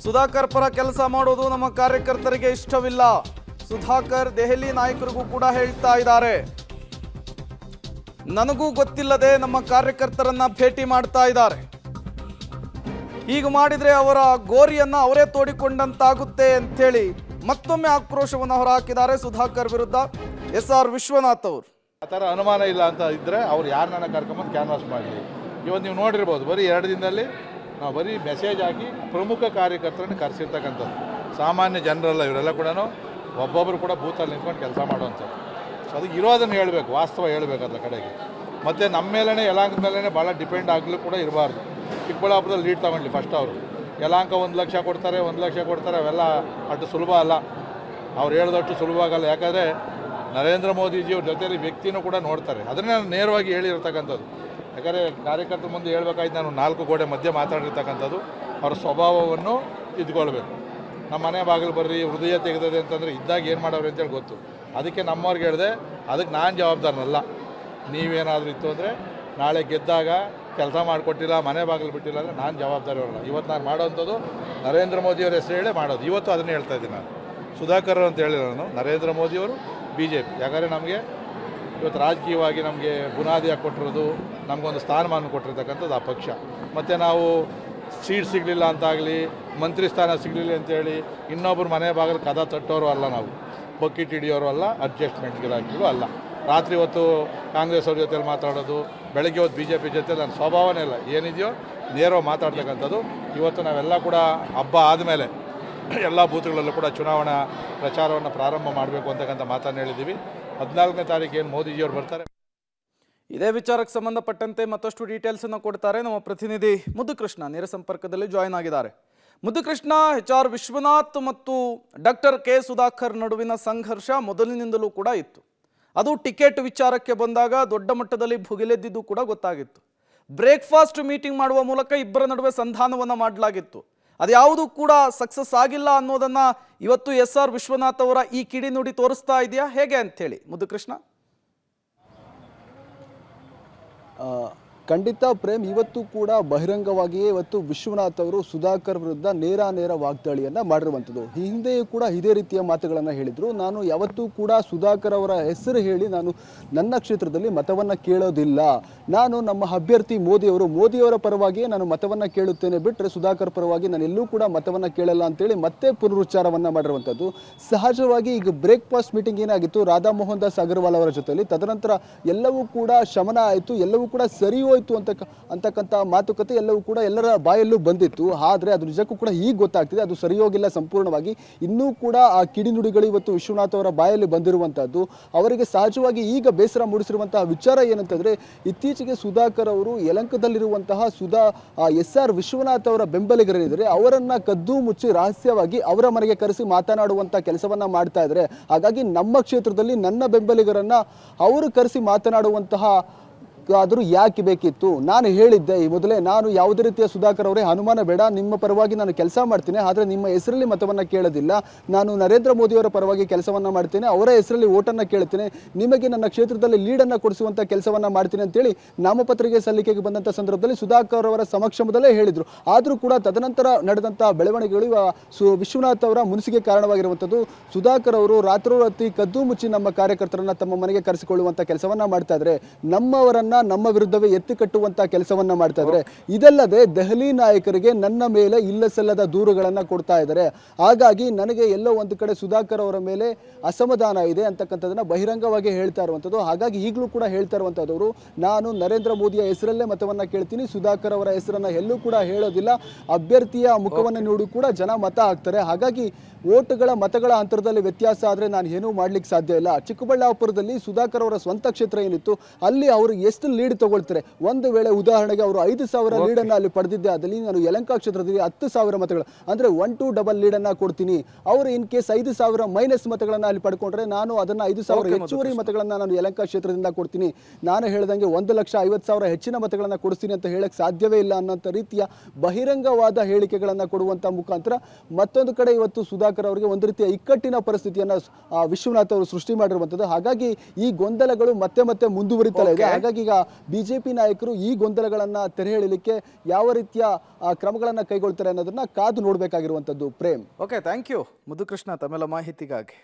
ಸುಧಾಕರ್ ಪರ ಕೆಲಸ ಮಾಡೋದು ನಮ್ಮ ಕಾರ್ಯಕರ್ತರಿಗೆ ಇಷ್ಟವಿಲ್ಲ. ಸುಧಾಕರ್ ದೆಹಲಿ ನಾಯಕರಿಗೂ ಕೂಡ ಹೇಳ್ತಾ ಇದ್ದಾರೆ. ನನಗೂ ಗೊತ್ತಿಲ್ಲದೆ ನಮ್ಮ ಕಾರ್ಯಕರ್ತರನ್ನ ಭೇಟಿ ಮಾಡ್ತಾ ಇದ್ದಾರೆ. ಹೀಗೆ ಮಾಡಿದ್ರೆ ಅವರ ಗೋರಿಯನ್ನ ಅವರೇ ತೋಡಿಕೊಂಡಂತಾಗುತ್ತೆ ಅಂತೇಳಿ ಮತ್ತೊಮ್ಮೆ ಆಕ್ರೋಶವನ್ನು ಹೊರಹಾಕಿದ್ದಾರೆ ಸುಧಾಕರ್ ವಿರುದ್ಧ ಎಸ್.ಆರ್. ವಿಶ್ವನಾಥ್ ಅವರು. ಆ ಥರ ಅನುಮಾನ ಇಲ್ಲ ಅಂತ ಇದ್ದರೆ ಅವ್ರು ಯಾರನ್ನ ಕರ್ಕೊಂಬಂದು ಕ್ಯಾನ್ವಾಸ್ ಮಾಡಲಿ. ಇವತ್ತು ನೀವು ನೋಡಿರ್ಬೋದು, ಬರೀ 2 ದಿನದಲ್ಲಿ ನಾವು ಬರೀ ಮೆಸೇಜ್ ಹಾಕಿ ಪ್ರಮುಖ ಕಾರ್ಯಕರ್ತರನ್ನು ಕರೆಸಿರ್ತಕ್ಕಂಥದ್ದು. ಸಾಮಾನ್ಯ ಜನರಲ್ಲ ಇವರೆಲ್ಲ ಕೂಡ ಒಬ್ಬೊಬ್ಬರು ಕೂಡ ಬೂತಲ್ಲಿ ನಿಂತ್ಕೊಂಡು ಕೆಲಸ ಮಾಡುವಂಥದ್ದು. ಸೊ ಅದಕ್ಕೆ ಇರೋದನ್ನು ಹೇಳಬೇಕು, ವಾಸ್ತವ ಹೇಳಬೇಕು ಅದರ ಕಡೆಗೆ. ಮತ್ತು ನಮ್ಮ ಮೇಲೇ ಯಲಾಂಕದ ಮೇಲೇ ಭಾಳ ಡಿಪೆಂಡ್ ಆಗಲು ಕೂಡ ಇರಬಾರ್ದು. ಚಿಕ್ಕಬಳ್ಳಾಪುರದಲ್ಲಿ ಲೀಡ್ ತಗೊಂಡ್ಲಿ ಫಸ್ಟ್ ಅವರು. ಯಲಾಂಕ 1 ಲಕ್ಷ ಕೊಡ್ತಾರೆ, 1 ಲಕ್ಷ ಕೊಡ್ತಾರೆ, ಅವೆಲ್ಲ ಅಷ್ಟು ಸುಲಭ ಅಲ್ಲ. ಅವ್ರು ಹೇಳಿದಷ್ಟು ಸುಲಭ ಆಗಲ್ಲ. ಯಾಕಂದರೆ ನರೇಂದ್ರ ಮೋದಿಜಿಯವ್ರ ಜೊತೆಯಲ್ಲಿ ವ್ಯಕ್ತಿನೂ ಕೂಡ ನೋಡ್ತಾರೆ. ಅದನ್ನೇ ನಾನು ನೇರವಾಗಿ ಹೇಳಿರ್ತಕ್ಕಂಥದ್ದು. ಯಾಕಂದರೆ ಕಾರ್ಯಕರ್ತರ ಮುಂದೆ ಹೇಳ್ಬೇಕಾಯ್ತು, ನಾನು 4 ಗೋಡೆ ಮಧ್ಯೆ ಮಾತಾಡಿರ್ತಕ್ಕಂಥದ್ದು. ಅವ್ರ ಸ್ವಭಾವವನ್ನು ತಿದ್ಕೊಳ್ಬೇಕು. ನಮ್ಮ ಮನೆ ಬಾಗಿಲು ಬರ್ರಿ, ಹೃದಯ ತೆಗೆದಿದೆ ಅಂತಂದರೆ ಇದ್ದಾಗ ಏನು ಮಾಡೋರು ಅಂತೇಳಿ ಗೊತ್ತು. ಅದಕ್ಕೆ ನಮ್ಮವ್ರಿಗೆ ಹೇಳಿದೆ, ಅದಕ್ಕೆ ನಾನು ಜವಾಬ್ದಾರನಲ್ಲ. ನೀವೇನಾದರೂ ಇತ್ತು ಅಂದರೆ ನಾಳೆ ಗೆದ್ದಾಗ ಕೆಲಸ ಮಾಡಿಕೊಟ್ಟಿಲ್ಲ, ಮನೆ ಬಾಗಿಲು ಬಿಟ್ಟಿಲ್ಲ ಅಂದರೆ ನಾನು ಜವಾಬ್ದಾರಿ ಅವರಲ್ಲ. ಇವತ್ತು ನಾನು ಮಾಡೋವಂಥದ್ದು ನರೇಂದ್ರ ಮೋದಿಯವ್ರ ಹೆಸರು ಹೇಳೇ ಮಾಡೋದು. ಇವತ್ತು ಅದನ್ನೇ ಹೇಳ್ತಾ ಇದ್ದೀನಿ ನಾನು. ಸುಧಾಕರ್ ಅಂತ ಹೇಳಿ ನಾನು ನರೇಂದ್ರ ಮೋದಿಯವರು BJP. ಯಾಕಂದರೆ ನಮಗೆ ಇವತ್ತು ರಾಜಕೀಯವಾಗಿ ನಮಗೆ ಬುನಾದಿ ಕೊಟ್ಟಿರೋದು, ನಮಗೊಂದು ಸ್ಥಾನಮಾನ ಕೊಟ್ಟಿರ್ತಕ್ಕಂಥದ್ದು ಆ ಪಕ್ಷ. ಮತ್ತು ನಾವು ಸೀಟ್ ಸಿಗಲಿಲ್ಲ ಅಂತಾಗಲಿ, ಮಂತ್ರಿ ಸ್ಥಾನ ಸಿಗಲಿಲ್ಲ ಅಂತೇಳಿ ಇನ್ನೊಬ್ಬರು ಮನೆ ಬಾಗಿಲು ಕದ ತಟ್ಟೋರು ಅಲ್ಲ, ನಾವು ಬಕೆಟ್ ಹಿಡಿಯೋರು ಅಲ್ಲ, ಅಡ್ಜಸ್ಟ್ಮೆಂಟ್ ಗಿರಾಕಿಗಳು ಅಲ್ಲ. ರಾತ್ರಿ ಹೊತ್ತು ಕಾಂಗ್ರೆಸ್ ಅವ್ರ ಜೊತೆಲಿ ಮಾತಾಡೋದು, ಬೆಳಗ್ಗೆ ಹೊತ್ತು BJP ಜೊತೆ ನನ್ನ ಸ್ವಭಾವನೇ ಇಲ್ಲ. ಏನಿದೆಯೋ ನೇರವಾಗಿ ಮಾತಾಡ್ತಕ್ಕಂಥದ್ದು. ಇವತ್ತು ನಾವೆಲ್ಲ ಕೂಡ ಹಬ್ಬ ಆದಮೇಲೆ ಎಲ್ಲ ಬೂತ್ಗಳಲ್ಲೂ ಕೂಡ ಚುನಾವಣಾ ಪ್ರಚಾರವನ್ನು ಪ್ರಾರಂಭ ಮಾಡಬೇಕು ಅಂತಕ್ಕಂಥ ಮಾತನ್ನು ಹೇಳಿದ್ದೀವಿ. 14ನೇ ತಾರೀಕು ಏನು ಮೋದಿಜಿಯವರು ಬರ್ತಾರೆ. ಇದೇ ವಿಚಾರಕ್ಕೆ ಸಂಬಂಧಪಟ್ಟಂತೆ ಮತ್ತಷ್ಟು ಡೀಟೇಲ್ಸ್ ಅನ್ನು ಕೊಡ್ತಾರೆ ನಮ್ಮ ಪ್ರತಿನಿಧಿ ಮುದ್ದುಕೃಷ್ಣ. ನೇರ ಸಂಪರ್ಕದಲ್ಲಿ ಜಾಯಿನ್ ಆಗಿದ್ದಾರೆ. ಮುದ್ದುಕೃಷ್ಣ, ಎಚ್.ಆರ್. ವಿಶ್ವನಾಥ್ ಮತ್ತು ಡಾಕ್ಟರ್ ಕೆ ಸುಧಾಕರ್ ನಡುವಿನ ಸಂಘರ್ಷ ಮೊದಲಿನಿಂದಲೂ ಕೂಡ ಇತ್ತು. ಅದು ಟಿಕೆಟ್ ವಿಚಾರಕ್ಕೆ ಬಂದಾಗ ದೊಡ್ಡ ಮಟ್ಟದಲ್ಲಿ ಭುಗಿಲೆದ್ದಿದ್ದು ಕೂಡ ಗೊತ್ತಾಗಿತ್ತು. ಬ್ರೇಕ್ಫಾಸ್ಟ್ ಮೀಟಿಂಗ್ ಮಾಡುವ ಮೂಲಕ ಇಬ್ಬರ ನಡುವೆ ಸಂಧಾನವನ್ನು ಮಾಡಲಾಗಿತ್ತು. ಅದ್ಯಾವುದು ಕೂಡ ಸಕ್ಸಸ್ ಆಗಿಲ್ಲ ಅನ್ನೋದನ್ನ ಇವತ್ತು ಎಸ್.ಆರ್. ವಿಶ್ವನಾಥ್ ಅವರ ಈ ಕಿಡಿನುಡಿ ತೋರಿಸ್ತಾ ಇದೆಯಾ, ಹೇಗೆ ಅಂಥೇಳಿ ಮುದ್ದುಕೃಷ್ಣ? ಖಂಡಿತ ಪ್ರೇಮ್, ಇವತ್ತು ಕೂಡ ಬಹಿರಂಗವಾಗಿಯೇ ಇವತ್ತು ವಿಶ್ವನಾಥ್ ಅವರು ಸುಧಾಕರ್ ವಿರುದ್ಧ ನೇರ ವಾಗ್ದಾಳಿಯನ್ನು ಮಾಡಿರುವಂಥದ್ದು. ಹಿಂದೆಯೂ ಕೂಡ ಇದೇ ರೀತಿಯ ಮಾತುಗಳನ್ನು ಹೇಳಿದರು. ನಾನು ಯಾವತ್ತೂ ಕೂಡ ಸುಧಾಕರ್ ಅವರ ಹೆಸರು ಹೇಳಿ ನಾನು ನನ್ನ ಕ್ಷೇತ್ರದಲ್ಲಿ ಮತವನ್ನು ಕೇಳೋದಿಲ್ಲ. ನಾನು ನಮ್ಮ ಅಭ್ಯರ್ಥಿ ಮೋದಿಯವರ ಪರವಾಗಿಯೇ ನಾನು ಮತವನ್ನು ಕೇಳುತ್ತೇನೆ ಬಿಟ್ಟರೆ ಸುಧಾಕರ್ ಪರವಾಗಿ ನಾನು ಎಲ್ಲೂ ಕೂಡ ಮತವನ್ನು ಕೇಳಲ್ಲ ಅಂತೇಳಿ ಮತ್ತೆ ಪುನರುಚ್ಚಾರವನ್ನು ಮಾಡಿರುವಂಥದ್ದು. ಸಹಜವಾಗಿ ಈಗ ಬ್ರೇಕ್ಫಾಸ್ಟ್ ಮೀಟಿಂಗ್ ಏನಾಗಿತ್ತು ರಾಧಾ ಮೋಹನ್ ದಾಸ್ ಅಗರ್ವಾಲ್ ಅವರ ಜೊತೆಯಲ್ಲಿ, ತದನಂತರ ಎಲ್ಲವೂ ಕೂಡ ಶಮನ ಆಯಿತು, ಎಲ್ಲವೂ ಕೂಡ ಸರಿ ಅಂತಕ್ಕಂಥ ಮಾತುಕತೆ ಎಲ್ಲವೂ ಕೂಡ ಎಲ್ಲರ ಬಾಯಲ್ಲೂ ಬಂದಿತ್ತು. ಆದರೆ ಅದು ನಿಜಕ್ಕೂ ಕೂಡ ಈಗ ಗೊತ್ತಾಗ್ತಿದೆ ಅದು ಸರಿ ಹೋಗಿಲ್ಲ ಸಂಪೂರ್ಣವಾಗಿ. ಇನ್ನೂ ಕೂಡ ಆ ಕಿಡಿನುಡಿಗಳು ಇವತ್ತು ವಿಶ್ವನಾಥ್ ಅವರ ಬಾಯಲ್ಲಿ ಬಂದಿರುವಂತಹದ್ದು. ಅವರಿಗೆ ಸಹಜವಾಗಿ ಈಗ ಬೇಸರ ಮೂಡಿಸಿರುವಂತಹ ವಿಚಾರ ಏನಂತಂದ್ರೆ, ಇತ್ತೀಚೆಗೆ ಸುಧಾಕರ್ ಅವರು ಯಲಂಕದಲ್ಲಿರುವಂತಹ ಎಸ್.ಆರ್. ವಿಶ್ವನಾಥ್ ಅವರ ಬೆಂಬಲಿಗರೇನಿದ್ದಾರೆ ಅವರನ್ನ ಕದ್ದು ಮುಚ್ಚಿ ರಹಸ್ಯವಾಗಿ ಅವರ ಮನೆಗೆ ಕರೆಸಿ ಮಾತನಾಡುವಂತ ಕೆಲಸವನ್ನ ಮಾಡ್ತಾ ಇದ್ದಾರೆ. ಹಾಗಾಗಿ ನಮ್ಮ ಕ್ಷೇತ್ರದಲ್ಲಿ ನನ್ನ ಬೆಂಬಲಿಗರನ್ನ ಅವರು ಕರೆಸಿ ಮಾತನಾಡುವಂತಹ ಆದರೂ ಯಾಕೆ ಬೇಕಿತ್ತು? ನಾನು ಹೇಳಿದ್ದೆ ಈ ಮೊದಲೇ, ನಾನು ಯಾವುದೇ ರೀತಿಯ ಸುಧಾಕರ್ ಅವರೇ ಅನುಮಾನ ಬೇಡ, ನಿಮ್ಮ ಪರವಾಗಿ ನಾನು ಕೆಲಸ ಮಾಡ್ತೀನಿ, ಆದರೆ ನಿಮ್ಮ ಹೆಸರಲ್ಲಿ ಮತವನ್ನು ಕೇಳೋದಿಲ್ಲ. ನಾನು ನರೇಂದ್ರ ಮೋದಿಯವರ ಪರವಾಗಿ ಕೆಲಸವನ್ನು ಮಾಡ್ತೇನೆ, ಅವರ ಹೆಸರಲ್ಲಿ ಓಟನ್ನು ಕೇಳ್ತೇನೆ, ನಿಮಗೆ ನನ್ನ ಕ್ಷೇತ್ರದಲ್ಲಿ ಲೀಡನ್ನು ಕೊಡಿಸುವಂಥ ಕೆಲಸವನ್ನು ಮಾಡ್ತೀನಿ ಅಂತೇಳಿ ನಾಮಪತ್ರಿಕೆ ಸಲ್ಲಿಕೆಗೆ ಬಂದಂಥ ಸಂದರ್ಭದಲ್ಲಿ ಸುಧಾಕರ್ ಅವರ ಸಮಕ್ಷಮದಲ್ಲೇ ಹೇಳಿದರು. ಆದರೂ ಕೂಡ ತದನಂತರ ನಡೆದಂಥ ಬೆಳವಣಿಗೆಗಳು ವಿಶ್ವನಾಥ್ ಅವರ ಮುನಿಸಿಗೆ ಕಾರಣವಾಗಿರುವಂಥದ್ದು. ಸುಧಾಕರ್ ಅವರು ರಾತ್ರೋರಾತ್ರಿ ಕದ್ದು ಮುಚ್ಚಿ ನಮ್ಮ ಕಾರ್ಯಕರ್ತರನ್ನ ತಮ್ಮ ಮನೆಗೆ ಕರೆಸಿಕೊಳ್ಳುವಂಥ ಕೆಲಸವನ್ನ ಮಾಡ್ತಾ ಇದ್ದಾರೆ. ನಮ್ಮವರನ್ನ ನಮ್ಮ ವಿರುದ್ಧವೇ ಎತ್ತಿ ಕಟ್ಟುವಂತ ಕೆಲಸವನ್ನ ಮಾಡ್ತಾ ಇದ್ದಾರೆ. ಇದಲ್ಲದೆ ದೆಹಲಿ ನಾಯಕರಿಗೆ ನನ್ನ ಮೇಲೆ ಇಲ್ಲಸಲ್ಲದ ದೂರುಗಳನ್ನ ಕೊಡ್ತಾ ಇದ್ದಾರೆ. ಹಾಗಾಗಿ ನನಗೆ ಎಲ್ಲೋ ಒಂದು ಕಡೆ ಸುಧಾಕರ್ ಅವರ ಮೇಲೆ ಅಸಮಾಧಾನ ಇದೆ ಅಂತಕ್ಕಂಥದನ್ನ ಬಹಿರಂಗವಾಗಿ ಹೇಳ್ತಾ ಇರುವಂಥದ್ದು. ಹಾಗಾಗಿ ಈಗಲೂ ಕೂಡ ಹೇಳ್ತಾ ಇರುವಂತಹದವರು, ನಾನು ನರೇಂದ್ರ ಮೋದಿಯ ಹೆಸರಲ್ಲೇ ಮತವನ್ನ ಕೇಳ್ತೀನಿ, ಸುಧಾಕರ್ ಅವರ ಹೆಸರನ್ನ ಎಲ್ಲೂ ಕೂಡ ಹೇಳೋದಿಲ್ಲ. ಅಭ್ಯರ್ಥಿಯ ಮುಖವನ್ನು ನೋಡಿ ಕೂಡ ಜನ ಮತ ಹಾಕ್ತಾರೆ. ಹಾಗಾಗಿ ಮತಗಳ ಅಂತರದಲ್ಲಿ ವ್ಯತ್ಯಾಸ ಆದರೆ ನಾನು ಏನೂ ಮಾಡ್ಲಿಕ್ಕೆ ಸಾಧ್ಯ ಇಲ್ಲ. ಚಿಕ್ಕಬಳ್ಳಾಪುರದಲ್ಲಿ ಸುಧಾಕರ್ ಅವರ ಸ್ವಂತ ಕ್ಷೇತ್ರ ಏನಿತ್ತು ಅಲ್ಲಿ ಅವರು ಎಷ್ಟು ಲೀಡ್ ತಗೊಳ್ತಾರೆ, ಒಂದು ವೇಳೆ ಉದಾಹರಣೆಗೆ ಅವರು 5,000 ಲೀಡನ್ನು ಅಲ್ಲಿ ಪಡೆದಿದ್ದೆ ಆದಲ್ಲಿ ನಾನು ಯಲಂಕ ಕ್ಷೇತ್ರದಲ್ಲಿ 10,000 ಮತಗಳು ಅಂದರೆ 1 to 2 ಲೀಡನ್ನು ಕೊಡ್ತೀನಿ. ಅವರು ಇನ್ ಕೇಸ್ 5,000 ಮೈನಸ್ ಮತಗಳನ್ನು ಅಲ್ಲಿ ಪಡ್ಕೊಂಡ್ರೆ ನಾನು ಅದನ್ನು 5,000 ಹೆಚ್ಚುವರಿ ಮತಗಳನ್ನು ನಾನು ಯಲಂಕ ಕ್ಷೇತ್ರದಿಂದ ಕೊಡ್ತೀನಿ. ನಾನು ಹೇಳ್ದಂಗೆ 1,50,000 ಹೆಚ್ಚಿನ ಮತಗಳನ್ನು ಕೊಡಿಸ್ತೀನಿ ಅಂತ ಹೇಳಕ್ ಸಾಧ್ಯವೇ ಇಲ್ಲ ಅನ್ನೋಂಥ ರೀತಿಯ ಬಹಿರಂಗವಾದ ಹೇಳಿಕೆಗಳನ್ನು ಕೊಡುವಂತ ಮುಖಾಂತರ ಮತ್ತೊಂದು ಕಡೆ ಇವತ್ತು ಸುಧಾಕರ್ ಅವರಿಗೆ ಒಂದು ರೀತಿಯ ಇಕ್ಕಟ್ಟಿನ ಪರಿಸ್ಥಿತಿಯನ್ನು ವಿಶ್ವನಾಥ್ ಅವರು ಸೃಷ್ಟಿ ಮಾಡಿರುವಂಥದ್ದು. ಹಾಗಾಗಿ ಈ ಗೊಂದಲಗಳು ಮತ್ತೆ ಮುಂದುವರಿತಾ ಇದೆ. ಹಾಗಾಗಿ ಈಗ ಬಿಜೆಪಿ ನಾಯಕರು ಈ ಗೊಂದಲಗಳನ್ನು ತೆರೆ ಎಳಿಲಿಕ್ಕೆ ಯಾವ ರೀತಿಯ ಕ್ರಮಗಳನ್ನು ಕೈಗೊಳ್ತಾರೆ ಅನ್ನೋದನ್ನ ಕಾದು ನೋಡಬೇಕಾಗಿರುವಂಥದ್ದು. ಪ್ರೇಮ್. ಓಕೆ, ಥ್ಯಾಂಕ್ ಯು ಮುದುಕೃಷ್ಣ ತಮ್ಮೆಲ್ಲ ಮಾಹಿತಿಗಾಗಿ.